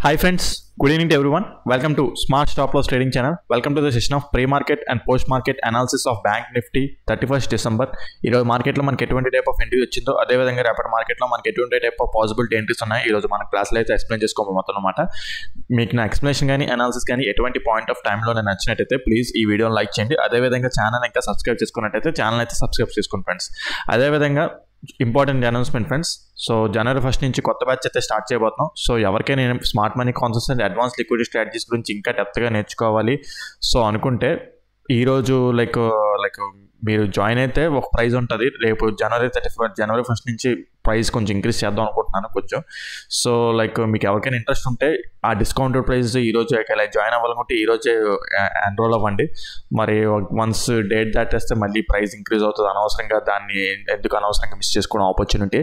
Hi friends, good evening to everyone. Welcome to Smart Stop Loss Trading channel. Welcome to the session of pre-market and post-market analysis of Bank Nifty 31st December. ఈరోజు మార్కెట్లో మనకి ఎటువంటి type of entry వచ్చిందో అదేవిధంగా రేపటి మార్కెట్లో మనకి ఎటువంటి టైప్ ఆఫ్ పాసిబిలిటీ ఎంట్రీస్ ఉన్నాయి ఈరోజు మన క్లాస్లో అయితే ఎక్స్ప్లెయిన్ చేసుకోబోతున్నాం అనమాట. మీకు నా ఎక్స్ప్లెనేషన్ కానీ అనాలిసిస్ కానీ ఎటువంటి పాయింట్ ఆఫ్ టైంలో నేను నచ్చినట్టయితే ప్లీజ్ ఈ వీడియోని లైక్ చేయండి. అదేవిధంగా ఛానల్ ఇంకా సబ్స్క్రైబ్ చేసుకున్నట్టయితే ఛానల్ అయితే సబ్స్క్రైబ్ చేసుకోండి ఫ్రెండ్స్. అదేవిధంగా ఇంపార్టెంట్ అనౌన్స్మెంట్ ఫ్రెండ్స్. సో జనవరి 1 నుంచి కొత్త బ్యాచ్ అయితే స్టార్ట్ చేయబోతున్నాం. సో ఎవరికైనా నేను smart money concepts and advance liquidity strategies గురించి ఇంకా డెప్త్గా నేర్చుకోవాలి సో అనుకుంటే ఈరోజు లైక్ మీరు జాయిన్ అయితే ఒక ప్రైజ్ ఉంటుంది. రేపు జనవరి 1 నుంచి ప్రైస్ కొంచెం ఇంక్రీజ్ చేద్దాం అనుకుంటున్నాను కొంచెం. సో మీకు ఎవరికైనా ఇంట్రెస్ట్ ఉంటే ఆ డిస్కౌంటెడ్ ప్రైస్ ఈరోజు జాయిన్ అవ్వాలనుకుంటే ఈరోజే ఎన్రోల్ అవ్వండి. మరి వన్స్ డేట్ దాటేస్తే మళ్ళీ ప్రైస్ ఇంక్రీజ్ అవుతుంది. అనవసరంగా దాన్ని ఎందుకు అనవసరంగా మిస్ చేసుకోవడం ఆపర్చునిటీ.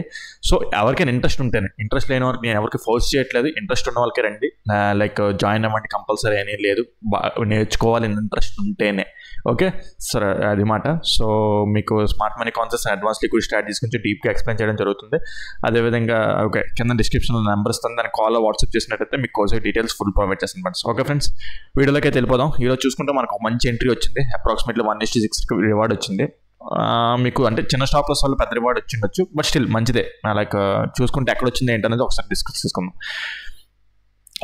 సో ఎవరికైనా ఇంట్రెస్ట్ ఉంటేనే, ఇంట్రెస్ట్ లేని వారికి నేను ఎవరికి ఫోర్స్ చేయట్లేదు, ఇంట్రెస్ట్ ఉన్న వాళ్ళకి రండి. జాయిన్ అవ్వండి, కంపల్సరీ అని లేదు, నేర్చుకోవాలి ఇంట్రెస్ట్ ఉంటేనే. ఓకే సరే అది మాట. సో మీకు smart money concepts and advance liquidity strategies గురించి డీప్గా ఎక్స్ప్లెయిన్ చేయడం జరుగుతుంది. అదేవిధంగా ఓకే కింద డిస్క్రిప్షన్లో నెంబర్ ఇస్తాను, దాన్ని కాల్లో వాట్సాప్ చేసినట్టయితే మీకు కోర్స్ డీటెయిల్స్ ఫుల్ ప్రొవైడ్ చేస్తాను ఫ్రెండ్స్. ఓకే ఫ్రెండ్స్, వీడియోలోకి అయితే వెళ్ళిపోదాం. ఈరోజు చూసుకుంటే మనకు ఒక మంచి ఎంట్రీ వచ్చింది. అప్రాక్సిమేట్లీ 1:6 రివార్డ్ వచ్చింది. మీకు అంటే చిన్న స్టాప్ లాస్ వల్ల పెద్ద రివార్డ్ వచ్చిండొచ్చు, బట్ స్టిల్ మంచిదే. చూసుకుంటే ఎక్కడ వచ్చింది ఏంటనేది ఒకసారి డిస్కస్ చేసుకుందాం.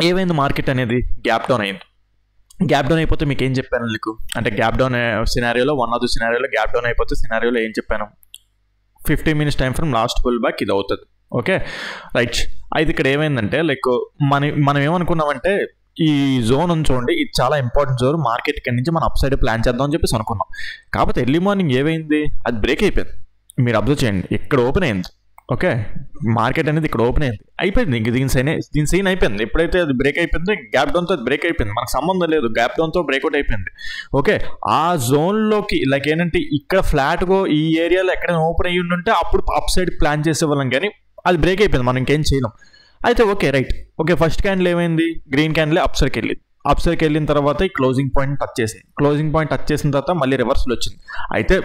ఏమైంది మార్కెట్ అనేది గ్యాప్ డౌన్ అయింది. గ్యాప్ డౌన్ అయిపోతే మీకు ఏం చెప్పాను మీకు అంటే గ్యాప్ డౌన్ సినారియోలో వన్ ఆఫ్ ద సినారియోలో గ్యాప్ డౌన్ అయిపోతే సినారియోలో ఏం చెప్పాను, 15 minutes time from last pull back ఇది అవుతుంది. Okay right. అయితే ఇక్కడ ఏమైందంటే మనం ఏమనుకున్నామంటే ఈ జోన్ చూడండి, ఇది చాలా ఇంపార్టెంట్ జోన్. మార్కెట్ ఇక్కడి నుంచి మనం అప్ సైడ్ ప్లాన్ చేద్దాం అని చెప్పేసి అనుకున్నాం. కాకపోతే ఎర్లీ మార్నింగ్ ఏమైంది, అది బ్రేక్ అయిపోయింది. మీరు అబ్జర్వ్ చేయండి, ఇక్కడ ఓపెన్ అయింది. ఓకే మార్కెట్ అనేది ఇక్కడ ఓపెన్ అయింది, అయిపోయింది. ఇంక దీని సైన్ అయిపోయింది. ఎప్పుడైతే అది బ్రేక్ అయిపోయింది, గ్యాప్ డౌన్తో అది బ్రేక్ అయిపోయింది. మనకు సంబంధం లేదు, గ్యాప్ డౌన్తో బ్రేక్అవుట్ అయిపోయింది. ఓకే ఆ జోన్లోకి ఏంటంటే ఇక్కడ ఫ్లాట్గా ఈ ఏరియాలో ఎక్కడైనా ఓపెన్ అయ్యి ఉంటే అప్పుడు అప్ సైడ్ ప్లాన్ చేసేవాళ్ళం, కానీ అది బ్రేక్ అయిపోయింది, మనం ఇంకేం చేయలేం. అయితే okay right. Okay first candle ఏమైంది, గ్రీన్ క్యాండిల్ అప్ సైడ్కి వెళ్ళింది. అప్ సైడ్కి వెళ్ళిన తర్వాత ఈ క్లోజింగ్ పాయింట్ టచ్ చేసింది. క్లోజింగ్ పాయింట్ టచ్ చేసిన తర్వాత మళ్ళీ రివర్సల్ వచ్చింది. అయితే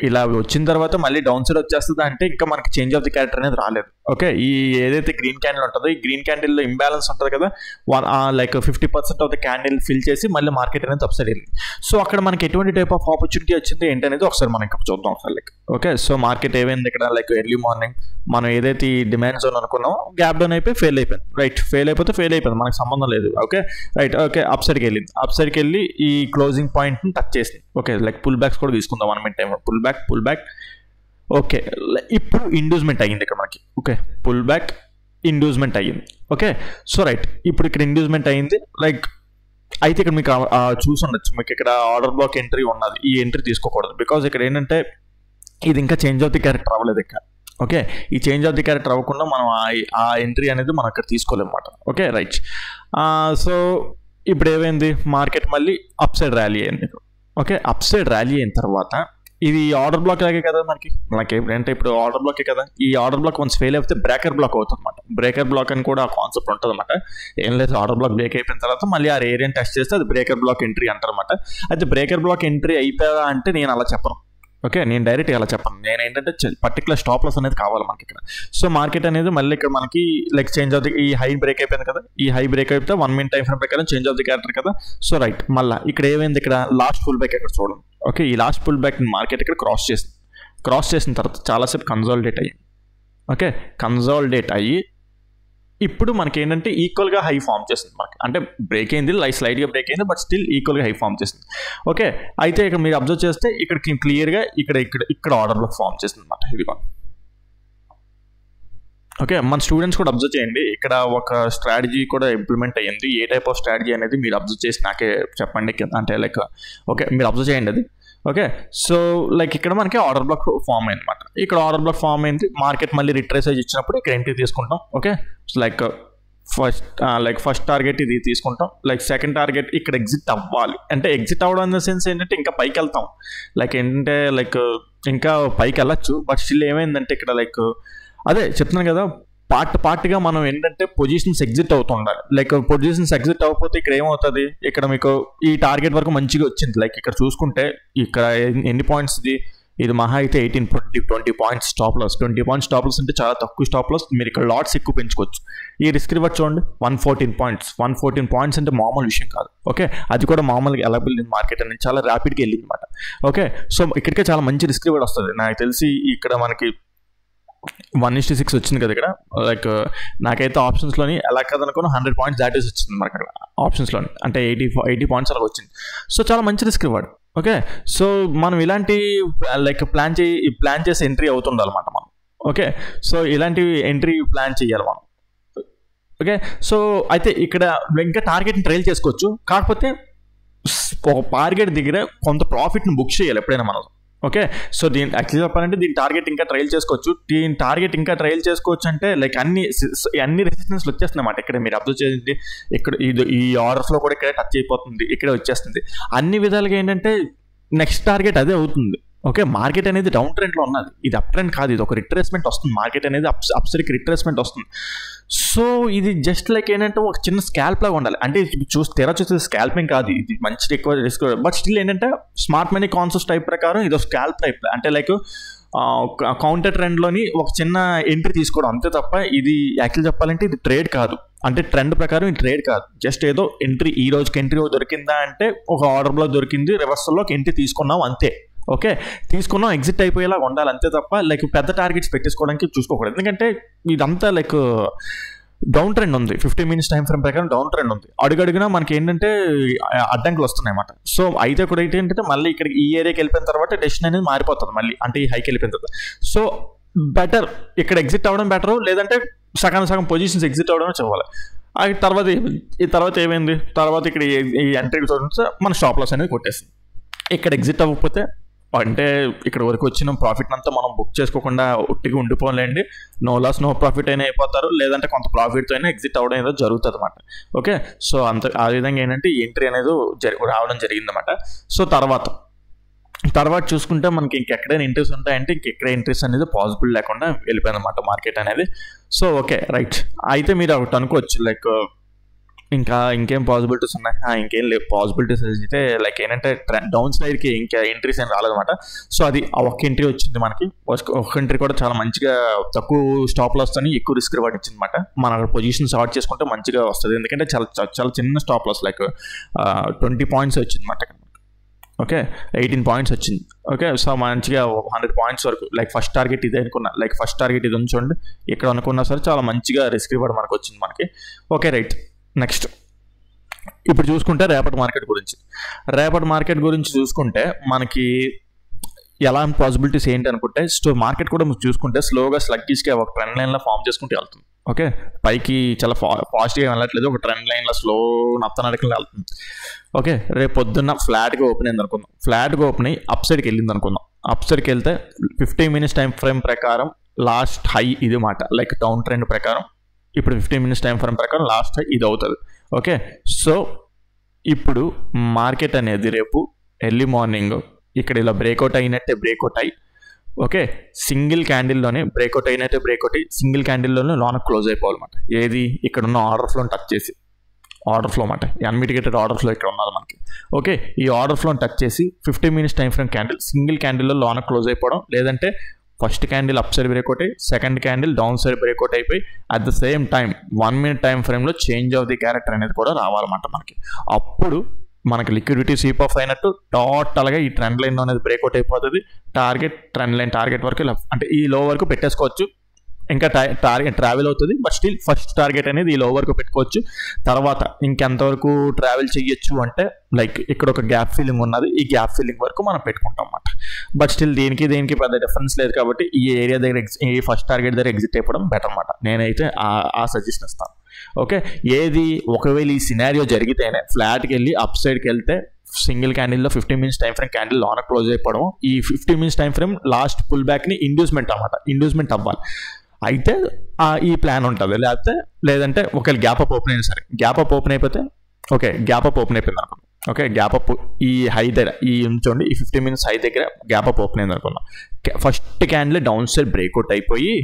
ఇలా వచ్చిన తర్వాత మళ్ళీ డౌన్ సైడ్ వచ్చేస్తుంది అంటే ఇంకా మనకి చేంజ్ ఆఫ్ ది క్యారెక్టర్ అనేది రాలేదు. ఓకే ఈ ఏదైతే గ్రీన్ క్యాండిల్ ఉంటుందో ఈ గ్రీన్ క్యాండిల్లో ఇంబ్యాలెన్స్ ఉంటుంది కదా, 50% ఆఫ్ ద క్యాండిల్ ఫిల్ చేసి మళ్ళీ మార్కెట్ అనేది అప్ సైడ్ వెళ్ళింది. సో అక్కడ మనకి ఎటువంటి టైప్ ఆఫ్ ఆపర్చునిటీ వచ్చింది ఏంటనేది ఒకసారి మనం ఇక్కడ చూద్దాం ఒకసారి. ఓకే సో మార్కెట్ ఏమైంది ఇక్కడ ఎర్లీ మార్నింగ్ మనం ఏదైతే ఈ డిమాండ్ జోన్ అనుకున్నామో గ్యాప్ డౌన్ అయిపోయి ఫెయిల్ అయిపోయింది. రైట్ ఫెయిల్ అయిపోయింది, మనకు సంబంధం లేదు. Okay right. ఓకే అప్ సైడ్కి వెళ్ళింది. అప్ సైడ్కి వెళ్ళి ఈ క్లోజింగ్ పాయింట్ని టచ్ చేసింది. ఓకే పుల్ బ్యాక్స్ కూడా తీసుకుందాం 1 minute time. Pull back okay ఇప్పుడు ఇండ్యూస్మెంట్ అయ్యింది ఇక్కడ మనకి. ఓకే పుల్ బ్యాక్ ఇండ్యూస్మెంట్ అయ్యింది. ఓకే సో రైట్ ఇప్పుడు ఇక్కడ ఇండ్యూస్మెంట్ అయ్యింది. అయితే ఇక్కడ మీకు చూసి ఉండొచ్చు, మీకు ఇక్కడ ఆర్డర్ బ్లాక్ ఎంట్రీ ఉన్నది. ఈ ఎంట్రీ తీసుకోకూడదు, బికాజ్ ఇక్కడ ఏంటంటే ఇది ఇంకా చేంజ్ ఆఫ్ ది క్యారెక్టర్ అవ్వలేదు ఇక్కడ. ఓకే ఈ చేంజ్ ఆఫ్ ది క్యారెక్టర్ అవ్వకుండా మనం ఆ ఎంట్రీ అనేది మనం అక్కడ తీసుకోలేము అన్నమాట. Okay right. సో ఇప్పుడు ఏమైంది, మార్కెట్ మళ్ళీ అప్ సైడ్ ర్యాలీ అయింది. ఓకే అప్ సైడ్ ర్యాలీ అయిన తర్వాత ఇది ఆర్డర్ బ్లాక్ లాగే కదా మనకి ఏంటంటే ఇప్పుడు ఆర్డర్ బ్లాకే కదా. ఈ ఆర్డర్ బ్లాక్ వన్స్ ఫెయిల్ అయిపోతే బ్రేకర్ బ్లాక్ అవుతుంది అనమాట. బ్రేకర్ బ్లాక్ అని కూడా కాన్సెప్ట్ ఉంటుంది అనమాట. ఏం లేదు, ఆర్డర్ బ్లాక్ బ్రేక్ అయిపోయిన తర్వాత మళ్ళీ ఆ ఏరియాని టెస్ట్ చేస్తే అది బ్రేకర్ బ్లాక్ ఎంట్రీ అంటారు అనమాట. అయితే బ్రేకర్ బ్లాక్ ఎంట్రీ అయిపోయా అంటే నేను అలా చెప్పను. ఓకే నేను డైరెక్ట్గా అలా చెప్పను. నేను ఏంటంటే పర్టికులర్ స్టాప్ లాస్ అనేది కావాలి మనకి ఇక్కడ. సో మార్కెట్ అనేది మళ్ళీ ఇక్కడ మనకి చేంజ్ ఆఫ్ ది ఈ హై బ్రేక్ అయిపోయింది కదా. ఈ హై బ్రేక్ అయిపోతే 1 minute టైం ఫ్రేమ్ ప్రకారం చేంజ్ ఆఫ్ ది క్యారెక్టర్ కదా. సో రైట్ మళ్ళీ ఇక్కడ ఏమైంది, ఇక్కడ లాస్ట్ పుల్ బ్యాక్ ఇక్కడ చూడండి. ఓకే ఈ లాస్ట్ పుల్ బ్యాక్ మార్కెట్ ఇక్కడ క్రాస్ చేసిన తర్వాత చాలాసేపు కన్సాలిడేట్ అయ్యింది. ఓకే కన్సాలిడేట్ అయ్యి ఇప్పుడు మనకి ఏంటంటే ఈక్వల్గా హై ఫామ్ చేస్తుంది మనకి. అంటే బ్రేక్ అయింది, స్లైడ్గా బ్రేక్ అయింది, బట్ స్టిల్ ఈక్వల్గా హై ఫామ్ చేస్తుంది. ఓకే అయితే ఇక్కడ మీరు అబ్జర్వ్ చేస్తే ఇక్కడ క్లియర్గా ఇక్కడ ఆర్డర్లో ఫామ్ చేస్తుంది అనమాట. ఇది ఓకే మన స్టూడెంట్స్ కూడా అబ్జర్వ్ చేయండి, ఇక్కడ ఒక స్ట్రాటజీ కూడా ఇంప్లిమెంట్ అయ్యింది. ఏ టైప్ ఆఫ్ స్ట్రాటజీ అనేది మీరు అబ్జర్వ్ చేసి నాకే చెప్పండి. అంటే ఓకే మీరు అబ్జర్వ్ చేయండి అది. ఓకే సో ఇక్కడ మనకి ఆర్డర్ బ్లాక్ ఫామ్ అయింది అనమాట. ఇక్కడ ఆర్డర్ బ్లాక్ ఫామ్ అయింది, మార్కెట్ మళ్ళీ రిట్రేసైజ్ ఇచ్చినప్పుడు ఇక్కడ ఎంట్రీ తీసుకుంటాం. ఓకే ఫస్ట్ టార్గెట్ ఇది తీసుకుంటాం. సెకండ్ టార్గెట్ ఇక్కడ ఎగ్జిట్ అవ్వాలి. అంటే ఎగ్జిట్ అవ్వడం ఇన్ ద సెన్స్ ఏంటంటే ఇంకా పైకి వెళ్తాం. ఏంటంటే ఇంకా పైకి వెళ్ళచ్చు, బట్ స్టిల్ ఏమైందంటే ఇక్కడ అదే చెప్తున్నాను కదా, పార్ట్గా మనం ఏంటంటే పొజిషన్స్ ఎగ్జిట్ అవుతుండాలి. పొజిషన్స్ ఎగ్జిట్ అవ్వకపోతే ఇక్కడ ఏమవుతుంది, ఇక్కడ మీకు ఈ టార్గెట్ వరకు మంచిగా వచ్చింది. ఇక్కడ చూసుకుంటే ఇక్కడ ఎన్ని పాయింట్స్ ఇది ఇది మహా అయితే 20 points stop loss. 20 points stop loss అంటే చాలా తక్కువ స్టాప్ లాస్. మీరు ఇక్కడ లాట్స్ ఎక్కువ పెంచుకోవచ్చు. ఈ రిస్క్ రివార్డ్ చూడండి 114 పాయింట్స్ అంటే మామూలు విషయం కాదు. ఓకే, అది కూడా మామూలుగా ఎలా వెళ్ళింది మార్కెట్ అనేది చాలా ర్యాపిడ్గా వెళ్ళింది అనమాట. ఓకే, సో ఇక్కడికే చాలా మంచి రిస్క్ రివార్డ్ వస్తుంది. నాకు తెలిసి ఇక్కడ మనకి 1:6 వచ్చింది కదా ఇక్కడ. లైక్ నాకైతే ఆప్షన్స్లోని ఎలా కదనుకున్నా 100 పాయింట్స్ దాటేసి వచ్చింది మనకి అక్కడ ఆప్షన్స్లోని, అంటే 80 పాయింట్స్ అలా వచ్చింది. సో చాలా మంచి రిస్క్ రివార్డ్. ఓకే, సో మనం ఇలాంటి లైక్ ప్లాన్ చేసి ఎంట్రీ అవుతుండాలన్నమాట మనం. ఓకే, సో ఇలాంటి ఎంట్రీ ప్లాన్ చేయాలి మనం. ఓకే, సో అయితే ఇక్కడ ఇంకా టార్గెట్ని ట్రైల్ చేసుకోవచ్చు. కాకపోతే ఒక టార్గెట్ దగ్గర కొంత ప్రాఫిట్ని బుక్ చేయాలి ఎప్పుడైనా మనం. ఓకే, సో దీని యాక్చువల్లీ చెప్పాలంటే దీని టార్గెట్ ఇంకా ట్రైల్ చేసుకోవచ్చు అంటే లైక్ అన్ని రెసిస్టెన్స్లు వచ్చేస్తున్నాయి అన్నమాట. ఇక్కడ మీరు అబ్జర్వ్ చేయండి, ఇక్కడ ఈ ఆర్డర్స్లో కూడా ఇక్కడే టచ్ అయిపోతుంది, ఇక్కడే వచ్చేస్తుంది. అన్ని విధాలుగా ఏంటంటే నెక్స్ట్ టార్గెట్ అదే అవుతుంది. ఓకే, మార్కెట్ అనేది డౌన్ ట్రెండ్లో ఉన్నది, ఇది అప్ ట్రెండ్ కాదు, ఇది ఒక రిట్రేస్మెంట్ వస్తుంది. మార్కెట్ అనేది అప్సరికి రిట్రేస్మెంట్ వస్తుంది. సో ఇది జస్ట్ లైక్ ఏంటంటే ఒక చిన్న స్కాల్ప్ లాగా ఉండాలి. అంటే చూస్తే స్కాల్పింగ్ కాదు, ఇది మంచి ఎక్కువ రిస్క్. బట్ స్టిల్ ఏంటంటే స్మార్ట్ మనీ కాన్సెప్ట్ టైప్ ప్రకారం ఇది ఒక స్కాల్ప్ టైప్, అంటే లైక్ కౌంటర్ ట్రెండ్లోని ఒక చిన్న ఎంట్రీ తీసుకోవడం అంతే తప్ప ఇది యాక్చువల్ చెప్పాలంటే ఇది ట్రేడ్ కాదు. అంటే ట్రెండ్ ప్రకారం ఇది ట్రేడ్ కాదు, జస్ట్ ఏదో ఎంట్రీ, ఈ రోజుకి ఎంట్రీ దొరికిందా అంటే ఒక ఆర్డర్ బ్లాక్ దొరికింది, రివర్సల్లోకి ఎంట్రీ తీసుకున్నాం అంతే. ఓకే, తీసుకున్నాం, ఎగ్జిట్ అయిపోయేలా ఉండాలి అంతే తప్ప లైక్ పెద్ద టార్గెట్స్ పెట్టేసుకోవడానికి చూసుకోకూడదు. ఎందుకంటే ఇదంతా లైక్ డౌన్ ట్రెండ్ ఉంది, 15 మినిట్స్ టైం ఫ్రేమ్ ప్రకారం డౌన్ ట్రెండ్ ఉంది. అడుగడుగునా మనకి ఏంటంటే అడ్డంకులు వస్తున్నాయి అన్నమాట. సో అయితే కూడా ఏంటంటే మళ్ళీ ఇక్కడ ఈ ఏరియాకి వెళ్ళిపోయిన తర్వాత డెసిషన్ అనేది మారిపోతుంది మళ్ళీ, అంటే ఈ హైకి వెళ్ళిపోయిన తర్వాత. సో బెటర్ ఇక్కడ ఎగ్జిట్ అవ్వడం బెటర్, లేదంటే సగం పొజిషన్స్ ఎగ్జిట్ అవ్వడం చెప్పాలి. తర్వాత ఏమైంది, తర్వాత ఇక్కడ ఈ ఎంట్రీకి చూడండి మన స్టాప్ లాస్ అనేది కొట్టేస్తుంది. ఇక్కడ ఎగ్జిట్ అవ్వకపోతే అంటే ఇక్కడ వరకు వచ్చిన ప్రాఫిట్ అంతా మనం బుక్ చేసుకోకుండా ఒట్టిగా ఉండిపోలేండి. నో లాస్ నో ప్రాఫిట్ అయినా అయిపోతారు, లేదంటే కొంత ప్రాఫిట్తో అయినా ఎగ్జిట్ అవ్వడం ఏదో జరుగుతుంది అనమాట. ఓకే, సో ఆ విధంగా ఏంటంటే ఎంట్రీ అనేది రావడం జరిగిందన్నమాట. సో తర్వాత చూసుకుంటే మనకి ఇంకెక్కడైనా ఎంట్రీస్ ఉంటాయంటే ఇంకెక్కడ ఎంట్రీస్ అనేది పాసిబుల్ లేకుండా వెళ్ళిపోయింది అనమాట మార్కెట్ అనేది. సో ఓకే రైట్, అయితే మీరు ఒకటి అనుకోవచ్చు లైక్ ఇంకేం పాసిబిలిటీస్ ఉన్నాయి, ఇంకేం లేవు పాసిబిలిటీస్ అయితే లైక్ ఏంటంటే డౌన్ సైడ్కి ఇంకా ఎంట్రీస్ ఏం రాలేదన్నమాట. సో అది ఒక ఎంట్రీ వచ్చింది మనకి, ఒక ఎంట్రీ కూడా చాలా మంచిగా తక్కువ స్టాప్ లాస్ అని ఎక్కువ రిస్క్ రివార్డ్ ఇచ్చింది అనమాట. మన పొజిషన్ షార్ట్ చేసుకుంటే మంచిగా వస్తుంది, ఎందుకంటే చాలా చిన్న స్టాప్ లాస్ లైక్ 20 పాయింట్స్ వచ్చింది అనమాట. ఓకే, 18 పాయింట్స్ వచ్చింది. ఓకే, సో మంచిగా 100 పాయింట్స్ వరకు లైక్ ఫస్ట్ టార్గెట్ ఇదే అనుకున్నా, లైక్ ఫస్ట్ టార్గెట్ ఇది ఉంచండి ఇక్కడ అనుకున్నా సరే చాలా మంచిగా రిస్క్ రివార్డ్ మనకు వచ్చింది మనకి. ఓకే రైట్, నెక్స్ట్ ఇప్పుడు చూసుకుంటే రేపటి మార్కెట్ గురించి చూసుకుంటే మనకి ఎలాంటి పాసిబిలిటీస్ ఏంటి అనుకుంటే మార్కెట్ కూడా చూసుకుంటే స్లోగా స్లగ్గిష్గా ఒక ట్రెండ్ లైన్లో ఫామ్ చేసుకుంటూ వెళ్తుంది. ఓకే, పైకి చాలా ఫాస్ట్గా వెళ్ళట్లేదు, ఒక ట్రెండ్ లైన్లో స్లో నత్తనడకలు వెళ్తుంది. ఓకే, రేపు పొద్దున్న ఫ్లాట్గా ఓపెన్ అయింది అనుకుందాం, ఫ్లాట్గా ఓపెన్ అయ్యి అప్ సైడ్కి వెళ్ళింది అనుకుందాం. అప్ సైడ్కి వెళ్తే 15 మినిట్స్ టైం ఫ్రేమ్ ప్రకారం లాస్ట్ హై ఇది మాట, లైక్ డౌన్ ట్రెండ్ ప్రకారం ఇప్పుడు 15 మినిట్స్ టైం ఫ్రేమ్ ప్రకారం లాస్ట్ హై ఇది అవుతుంది. ఓకే, సో ఇప్పుడు మార్కెట్ అనేది రేపు ఎర్లీ మార్నింగ్ ఇక్కడ ఇలా బ్రేక్అవుట్ అయ్యి ఓకే సింగిల్ క్యాండిల్లోనే బ్రేక్అవుట్ అయ్యి సింగిల్ క్యాండిల్లోనే లోన క్లోజ్ అయిపోవాలన్నమాట. ఏది ఇక్కడ ఉన్న ఆర్డర్ ఫ్లోని టచ్ చేసి, ఆర్డర్ ఫ్లో అన్నమాట, అన్మిటిగేటెడ్ ఆర్డర్ ఫ్లో ఇక్కడ ఉన్నది మనకి. ఓకే, ఈ ఆర్డర్ ఫ్లోని టచ్ చేసి 15 minutes time frame candle single క్యాండిల్లో లోన క్లోజ్ అయిపోవడం, లేదంటే first candle up side breakout అయ్యి second candle down side breakout అయిపోయి at the same time 1 minute time ఫ్రేమ్లో చేంజ్ ఆఫ్ ది క్యారెక్టర్ అనేది కూడా రావాలన్నమాట మనకి. అప్పుడు మనకి లిక్విడిటీ స్వీప్ ఆఫ్ అయినట్టు టోటల్గా ఈ ట్రెండ్ లైన్ అనేది బ్రేక్అవుట్ అయిపోతుంది. టార్గెట్ వరకు అంటే ఈ లో వరకు పెట్టేసుకోవచ్చు, ఇంకా టార్గెట్ ట్రావెల్ అవుతుంది, బట్ స్టిల్ ఫస్ట్ టార్గెట్ అనేది ఈ లో వరకు పెట్టుకోవచ్చు. తర్వాత ఇంకెంతవరకు ట్రావెల్ చేయొచ్చు అంటే లైక్ ఇక్కడ ఒక గ్యాప్ ఫిల్లింగ్ ఉన్నది, ఈ గ్యాప్ ఫిల్లింగ్ వరకు మనం పెట్టుకుంటాం అన్నమాట. బట్ స్టిల్ దీనికి పెద్ద డిఫరెన్స్ లేదు కాబట్టి ఈ ఏరియా దగ్గర ఈ ఫస్ట్ టార్గెట్ దగ్గర ఎగ్జిట్ అయిపోవడం బెటర్ అన్నమాట. నేనైతే ఆ సజెషన్ ఇస్తాను. ఓకే, ఏది ఒకవేళ ఈ సినారియో జరిగితేనే ఫ్లాట్కి వెళ్ళి అప్ సైడ్కి వెళ్తే సింగిల్ క్యాండిల్లో 15 మినిట్స్ టైం ఫ్రేమ్ క్యాండిల్ లోన క్లోజ్ అయిపోవడం, ఈ 15 minutes time frame last pull బ్యాక్ని ఇండ్యూస్మెంట్ అవ్వాలి. అయితే ఈ ప్లాన్ ఉంటుంది, లేదంటే ఒకవేళ గ్యాప్ అప్ ఓపెన్ అయినా సరే, గ్యాప్ అప్ ఓపెన్ అయిపోతే ఓకే గ్యాప్ అప్ ఓపెన్ అయిపోయింది అనుకున్నాం. ఓకే, గ్యాప్ అప్ ఈ హై దగ్గర ఈ ఉంచండి, ఈ 15 మినిట్స్ హై దగ్గర గ్యాప్ అప్ ఓపెన్ అయింది అనుకున్నాం. First candle down side breakout అయిపోయి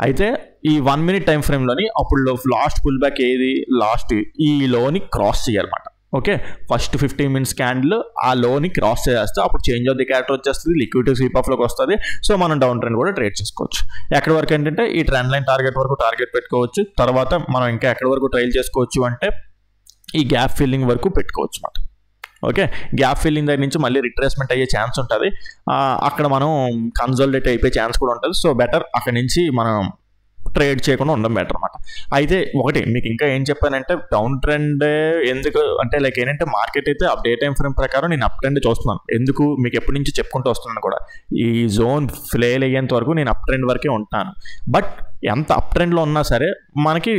అయితే ఈ 1 మినిట్ టైం ఫ్రేమ్లోని అప్పుడు లాస్ట్ పుల్ బ్యాక్ ఏది లాస్ట్ ఈ లోని క్రాస్ చేయాలన్నమాట. ఓకే, ఫస్ట్ 15 minutes క్యాండిల్ ఆ లోని క్రాస్ చేస్తే అప్పుడు చేంజ్ ఆఫ్ ది క్యారెక్టర్ వచ్చేస్తుంది, లిక్విడిటీ స్వీప్ ఆఫ్లోకి వస్తుంది. సో మనం డౌన్ ట్రెండ్ కూడా ట్రేడ్ చేసుకోవచ్చు. ఎక్కడి వరకు ఏంటంటే ఈ ట్రెండ్ లైన్ టార్గెట్ వరకు టార్గెట్ పెట్టుకోవచ్చు. తర్వాత మనం ఇంకా ఎక్కడి వరకు ట్రైల్ చేసుకోవచ్చు అంటే ఈ గ్యాప్ ఫిల్లింగ్ వరకు పెట్టుకోవచ్చు అన్నమాట. ఓకే, గ్యాప్ ఫిల్లింగ్ దగ్గర నుంచి మళ్ళీ రిట్రేస్మెంట్ అయ్యే ఛాన్స్ ఉంటుంది. అక్కడ మనం కన్సాలిడేట్ అయిపోయే ఛాన్స్ కూడా ఉంటుంది. సో బెటర్ అక్కడి నుంచి మనం ట్రేడ్ చేయకుండా ఉండడం బెటర్ అనమాట. అయితే ఒకటి మీకు ఇంకా ఏం చెప్పానంటే డౌన్ ట్రెండ్ ఎందుకు అంటే లైక్ ఏంటంటే మార్కెట్ అయితే డే టైం ఫ్రేమ్ ప్రకారం నేను అప్ ట్రెండ్ చూస్తున్నాను. ఎందుకు మీకు ఎప్పటి నుంచి చెప్పుకుంటూ వస్తున్నాను కూడా, ఈ జోన్ ఫెయిల్ అయ్యేంత వరకు నేను అప్ ట్రెండ్ వరకే ఉంటాను. బట్ ఎంత అప్ ట్రెండ్లో ఉన్నా సరే మనకి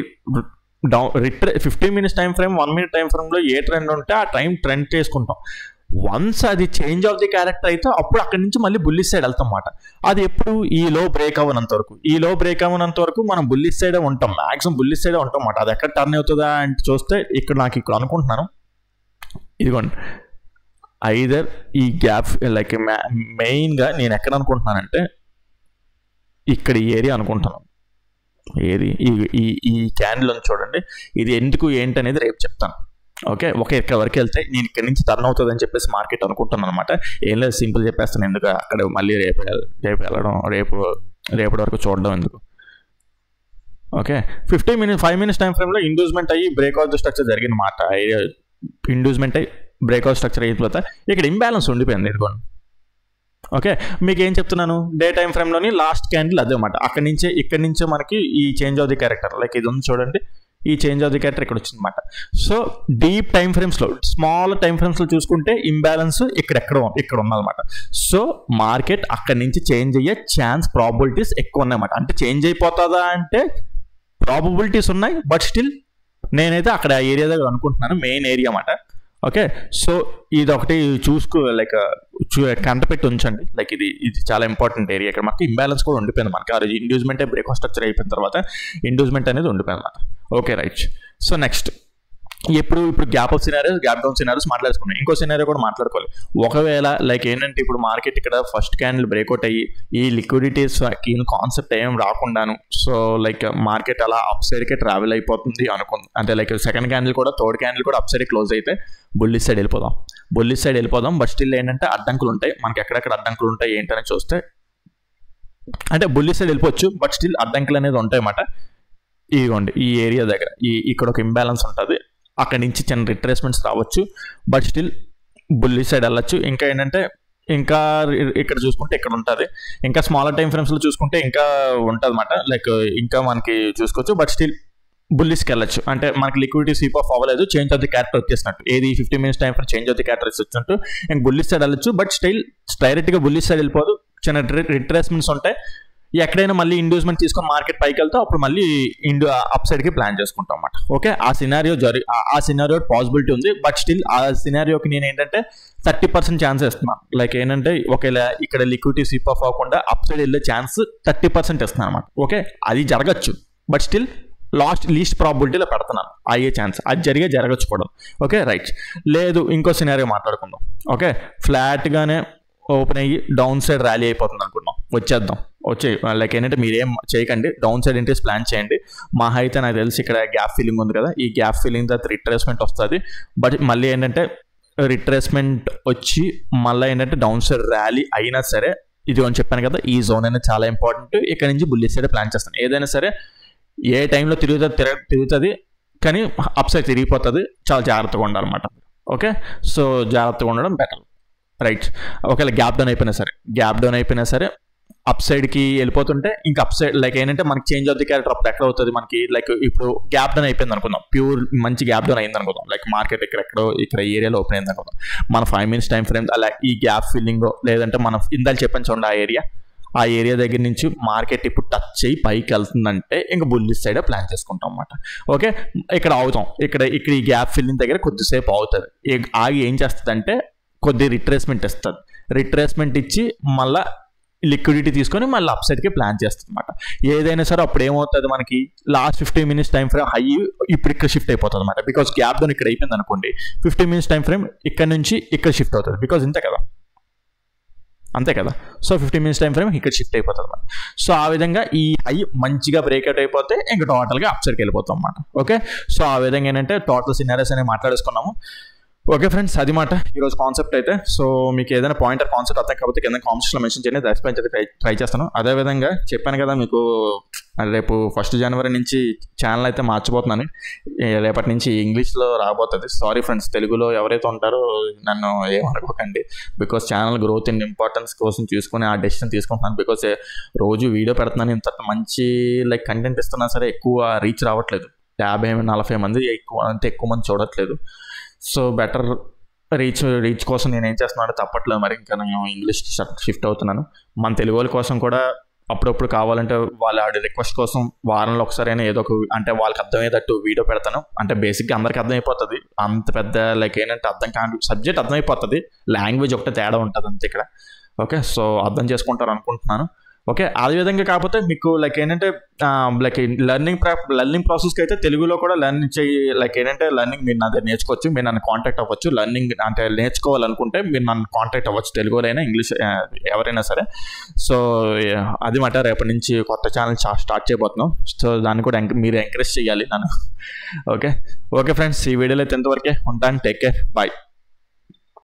15 minutes time frame 1 minute time ఫ్రేమ్లో ఏ ట్రెండ్ ఉంటే ఆ ట్రెండ్ చేసుకుంటాం. వన్స్ అది చేంజ్ ఆఫ్ ది క్యారెక్టర్ అయితే అప్పుడు అక్కడి నుంచి మళ్ళీ బుల్లిష్ సైడ్ వెళ్తాం అన్నమాట. అది ఎప్పుడు ఈ లో బ్రేక్ అవ్వనంత వరకు మనం బుల్లిష్ సైడే ఉంటాం, మ్యాక్సిమం బుల్లిష్ సైడే ఉంటాం అన్నమాట. అది ఎక్కడ టర్న్ అవుతుందా అంటే చూస్తే నాకు ఇక్కడ అనుకుంటున్నాను, ఇదిగోండి ఐదర్ ఈ గ్యాప్ లైక్ మెయిన్గా నేను ఎక్కడ అనుకుంటున్నానంటే ఇక్కడ ఈ ఏరియా అనుకుంటున్నాను. ఏది ఈ క్యాండిల్ ఉంది చూడండి, ఇది ఎందుకు ఏంటనేది రేపు చెప్తాను. ఓకే, ఇక్కడ వరకు వెళ్తే నేను ఇక్కడ నుంచి టర్న్ అవుతుంది అని చెప్పేసి మార్కెట్ అనుకుంటున్నాను అనమాట. ఏం లేదు, సింపుల్ చెప్పేస్తాను. ఎందుకు అక్కడ మళ్ళీ రేపు వెళ్ళడం, రేపటి వరకు చూడడం ఎందుకు. ఓకే, 5 minutes టైం ఫ్రేమ్లో ఇండ్యూస్మెంట్ అయ్యి బ్రేక్అవుట్ స్ట్రక్చర్ జరిగిన మాట. ఇండ్యూస్మెంట్ అయ్యి బ్రేక్అవుట్ స్ట్రక్చర్ అయిపోతే ఇక్కడ ఇంబ్యాలెన్స్ ఉండిపోయింది. ఇదిగోండి. ఓకే, మీకు ఏం చెప్తున్నాను, డే టైం ఫ్రేమ్లోని లాస్ట్ క్యాండిల్ అదే అన్నమాట. ఇక్కడి నుంచే మనకి ఈ change of the character like ఇది ఉంది చూడండి, ఈ చేంజ్ ఆఫ్ ది క్యారెక్టర్ ఇక్కడ వచ్చిందన్నమాట. సో డీప్ టైం ఫ్రేమ్స్లో, స్మాల్ టైం ఫ్రేమ్స్లో చూసుకుంటే ఇంబ్యాలెన్స్ ఇక్కడ ఉన్నదన్నమాట. సో మార్కెట్ అక్కడి నుంచి చేంజ్ అయ్యే ప్రాబబిలిటీస్ ఎక్కువ ఉన్నాయన్నమాట. అంటే చేంజ్ అయిపోతుందా అంటే ప్రాబబిలిటీస్ ఉన్నాయి, బట్ స్టిల్ నేనైతే అక్కడ ఏరియా దగ్గర అనుకుంటున్నాను, మెయిన్ ఏరియా అన్నమాట. ఓకే, సో ఇది ఒకటి లైక్ కంటపెట్టి ఉంచండి. లైక్ ఇది చాలా ఇంపార్టెంట్ ఏరియా. ఇక్కడ మనకి ఇంబ్యాలెన్స్ కూడా ఉండిపోయింది. మనకి ఆ రోజు ఇండ్యూస్మెంట్ బ్రేక్ స్ట్రక్చర్ అయిపోయిన తర్వాత ఇండ్యూస్మెంట్ అనేది ఉండిపోయింది అన్నమాట. Okay right. సో నెక్స్ట్ ఇప్పుడు గ్యాప్ డౌన్ సినారియోస్ మాట్లాడుకున్నాం. ఇంకో సినారియో కూడా మాట్లాడుకోవాలి. ఒకవేళ లైక్ ఏంటంటే ఇప్పుడు మార్కెట్ ఇక్కడ ఫస్ట్ క్యాండిల్ బ్రేక్అవుట్ అయ్యి ఈ లిక్విడిటీస్ కాన్సెప్ట్ ఏం రాకుండాను, సో లైక్ మార్కెట్ అలా అప్ సైడ్కే ట్రావెల్ అయిపోతుంది అనుకుంది. అంటే లైక్ సెకండ్ క్యాండిల్ కూడా థర్డ్ క్యాండిల్ కూడా అప్ సైడ్ క్లోజ్ అయితే బుల్లిష్ సైడ్ వెళ్ళిపోదాం. బట్ స్టిల్ ఏంటంటే అడ్డంకులు ఉంటాయి మనకి. ఎక్కడెక్కడ అడ్డంకులు ఉంటాయి ఏంటని చూస్తే అంటే బుల్లిష్ సైడ్ వెళ్ళిపోవచ్చు, బట్ స్టిల్ అడ్డంకులు అనేది ఉంటాయి అన్నమాట. ఇదిగోండి ఈ ఏరియా దగ్గర ఇక్కడ ఒక ఇంబ్యాలెన్స్ ఉంటుంది. అక్కడి నుంచి చిన్న రిట్రేస్మెంట్స్ రావచ్చు, బట్ స్టిల్ బుల్లిష్ సైడ్ వెళ్ళచ్చు. ఇంకా ఏంటంటే ఇంకా ఇక్కడ చూసుకుంటే ఇక్కడ ఉంటుంది. ఇంకా స్మాలర్ టైం ఫ్రేమ్స్లో చూసుకుంటే ఇంకా ఉంటుంది అన్నమాట. లైక్ ఇంకా మనకి చూసుకోవచ్చు, బట్ స్టిల్ బుల్లిష్కి వెళ్ళచ్చు. అంటే మనకి లిక్విడిటీ స్వీప్ ఆఫ్ అవ్వలేదు, చేంజ్ ఆఫ్ ది క్యారెక్టర్ వచ్చేసినట్టు. ఏది 15 minutes time frame change of the character వచ్చినట్టు ఇంక బుల్లిష్ సైడ్ వెళ్ళచ్చు, బట్ స్టిల్ డైరెక్ట్గా బుల్లిష్ సైడ్ వెళ్ళిపోదు. చిన్న రిట్రేస్మెంట్స్ ఉంటాయి. ఎక్కడైనా మళ్ళీ ఇండ్యూస్మెంట్ తీసుకొని మార్కెట్ పైకి వెళ్తే అప్పుడు మళ్ళీ అప్ సైడ్కి ప్లాన్ చేసుకుంటాం అన్నమాట. ఓకే, ఆ సినారియో పాసిబిలిటీ ఉంది, బట్ స్టిల్ ఆ సినారియోకి నేను ఏంటంటే 30% ఛాన్స్ ఇస్తున్నాను. లైక్ ఏంటంటే ఒకవేళ ఇక్కడ లిక్విడిటీ స్వీప్ ఆఫ్ అవ్వకుండా అప్ సైడ్ వెళ్ళే ఛాన్స్ 30% ఇస్తున్నాను అనమాట. ఓకే, అది జరగచ్చు, బట్ స్టిల్ లీస్ట్ ప్రాబిలిటీలో పెడుతున్నాను. అయ్యే ఛాన్స్ అది జరగచ్చు కూడా. Okay right. లేదు ఇంకో సినారియో మాట్లాడుకుందాం. ఓకే, ఫ్లాట్గానే ఓపెన్ అయ్యి డౌన్ సైడ్ ర్యాలీ అయిపోతుంది అనుకున్నాం, వచ్చే లైక్ ఏంటంటే మీరేం చేయకండి, డౌన్ సైడ్ ఇంట్రెస్ట్ ప్లాన్ చేయండి. మహా అయితే నాకు తెలిసి ఇక్కడ గ్యాప్ ఫిల్లింగ్ ఉంది కదా, ఈ గ్యాప్ ఫిల్లింగ్ తర్వాత రిట్రేస్మెంట్ వస్తుంది. బట్ మళ్ళీ ఏంటంటే రిట్రేస్మెంట్ వచ్చి మళ్ళీ ఏంటంటే డౌన్ సైడ్ ర్యాలీ అయినా సరే ఇది అని చెప్పాను కదా, ఈ జోన్ అనేది చాలా ఇంపార్టెంట్. ఇక్కడ నుంచి బుల్లిష్ సైడ్ ప్లాన్ చేస్తాను. ఏదైనా సరే ఏ టైంలో తిరుగుతుంది కానీ అప్ సైడ్ తిరిగిపోతుంది. చాలా జాగ్రత్తగా ఉండాలన్నమాట. ఓకే, సో జాగ్రత్తగా ఉండడం బెటర్ రైట్. ఒకవేళ గ్యాప్ డౌన్ అయిపోయినా సరే అప్ సైడ్కి వెళ్ళిపోతుంటే ఇంకా అప్ సైడ్ లైక్ ఏంటంటే మనకి చేంజ్ ఆఫ్ ది క్యారెక్టర్ అప్పుడు ఎక్కడ అవుతుంది మనకి. లైక్ ఇప్పుడు గ్యాప్ డౌన్ అయిపోయింది అనుకుందాం, ప్యూర్ మంచి గ్యాప్ డౌన్ అయింది అనుకుందాం. లైక్ మార్కెట్ ఇక్కడ ఏరియాలో ఓపెన్ అయింది అనుకుందాం. మన 5 minutes టైం ఫ్రేమ్ అలా ఈ గ్యాప్ ఫిల్లింగ్ లేదంటే మనం ఇందాక చెప్పని చూడండి ఆ ఏరియా దగ్గర నుంచి మార్కెట్ ఇప్పుడు టచ్ అయ్యి పైకి వెళ్తుందంటే ఇంకా బుల్లిష్ సైడ్ ప్లాన్ చేసుకుంటాం అన్నమాట. ఓకే, ఇక్కడ ఆగుతాం. ఇక్కడ ఈ గ్యాప్ ఫిల్లింగ్ దగ్గర కొద్దిసేపు అవుతుంది. ఆగి ఏం చేస్తుంది అంటే కొద్ది రిట్రేస్మెంట్ ఇస్తుంది. రిట్రేస్మెంట్ ఇచ్చి మళ్ళీ లిక్విడిటీ తీసుకొని మళ్ళీ అప్ సైడ్కి ప్లాన్ చేస్తుంది అనమాట. ఏదైనా సరే అప్పుడు ఏమవుతుంది మనకి last 15 minutes time frame high ఇప్పుడు ఇక్కడ షిఫ్ట్ అయిపోతుంది అనమాట. బికాస్ గ్యాప్ డౌన్ ఇక్కడ అయిపోయింది అనుకోండి, 15 minutes టైం ఫ్రేమ్ ఇక్కడ నుంచి ఇక్కడ షిఫ్ట్ అవుతుంది. బికాజ్ అంతే కదా. సో 15 minutes టైం ఫ్రేమ్ ఇక్కడ షిఫ్ట్ అయిపోతుంది అనమాట. సో ఆ విధంగా ఈ హై మంచిగా బ్రేక్అవుట్ అయిపోతే ఇంకా టోటల్గా అప్ సైడ్కి వెళ్ళిపోతాం అనమాట. ఓకే, సో ఆ విధంగా ఏంటంటే టోటల్ సినారియోస్ అనేవి మాట్లాడేసుకున్నాము. ఓకే ఫ్రెండ్స్, అది మాట ఈరోజు కాన్సెప్ట్ అయితే. సో మీకు ఏదైనా పాయింట్ ఆర్ కాన్సెప్ట్ అర్థం కాకపోతే కింద కామెంట్స్లో మెన్షన్ చేయండి, ఎక్స్ప్లెయిన్ చేయడానికి ట్రై చేస్తాను. అదేవిధంగా చెప్పాను కదా మీకు, రేపు 1 జనవరి నుంచి ఛానల్ అయితే మార్చిపోతున్నాను. రేపటి నుంచి ఇంగ్లీష్లో రాబోతుంది. సారీ ఫ్రెండ్స్, తెలుగులో ఎవరైతే ఉంటారో నన్ను ఏమనుకోకండి. Because channel growth and importance కోసం చూసుకుని ఆ డెసిషన్ తీసుకుంటున్నాను. బికాస్ రోజు వీడియో పెడుతున్నాను, ఇంత మంచి కంటెంట్ ఇస్తున్నా సరే ఎక్కువ రీచ్ రావట్లేదు. 50-40 మంది ఎక్కువ మంది చూడట్లేదు. సో బెటర్ రీచ్ కోసం నేను ఏం చేస్తున్నాను తప్పట్లేదు. మరి ఇంకా నేను ఇంగ్లీష్కి షిఫ్ట్ అవుతున్నాను. మన తెలుగు వాళ్ళ కోసం కూడా అప్పుడప్పుడు కావాలంటే వాళ్ళ రిక్వెస్ట్ కోసం వారంలో ఒకసారైనా ఏదో ఒక అంటే వాళ్ళకి అర్థమయ్యేటట్టు వీడియో పెడతాను. అంటే బేసిక్గా అందరికి అర్థమైపోతుంది. అంత పెద్ద ఏంటంటే అర్థం కాని సబ్జెక్ట్ అర్థమైపోతుంది, లాంగ్వేజ్ ఒకటే తేడా ఉంటుంది అంతే ఇక్కడ. ఓకే, సో అర్థం చేసుకుంటారు అనుకుంటున్నాను. ఓకే, అదేవిధంగా కాకపోతే మీకు ఏంటంటే లెర్నింగ్ ప్రాసెస్కి అయితే తెలుగులో కూడా లెర్నింగ్ ఏంటంటే లెర్నింగ్ మీరు నా దగ్గర నేర్చుకోవచ్చు. మీరు నన్ను కాంటాక్ట్ అవ్వచ్చు. లెర్నింగ్ అంటే నేర్చుకోవాలనుకుంటే మీరు నన్ను కాంటాక్ట్ అవ్వచ్చు, తెలుగులోనైనా ఇంగ్లీష్ ఎవరైనా సరే. సో అది మాట, రేపటి నుంచి కొత్త ఛానల్ స్టార్ట్ చేయబోతున్నాం. సో దాన్ని కూడా మీరు ఎంకరేజ్ చేయాలి నన్ను. ఓకే ఫ్రెండ్స్, ఈ వీడియోలో అయితే ఎంతవరకే ఉంటాను. Take care, bye.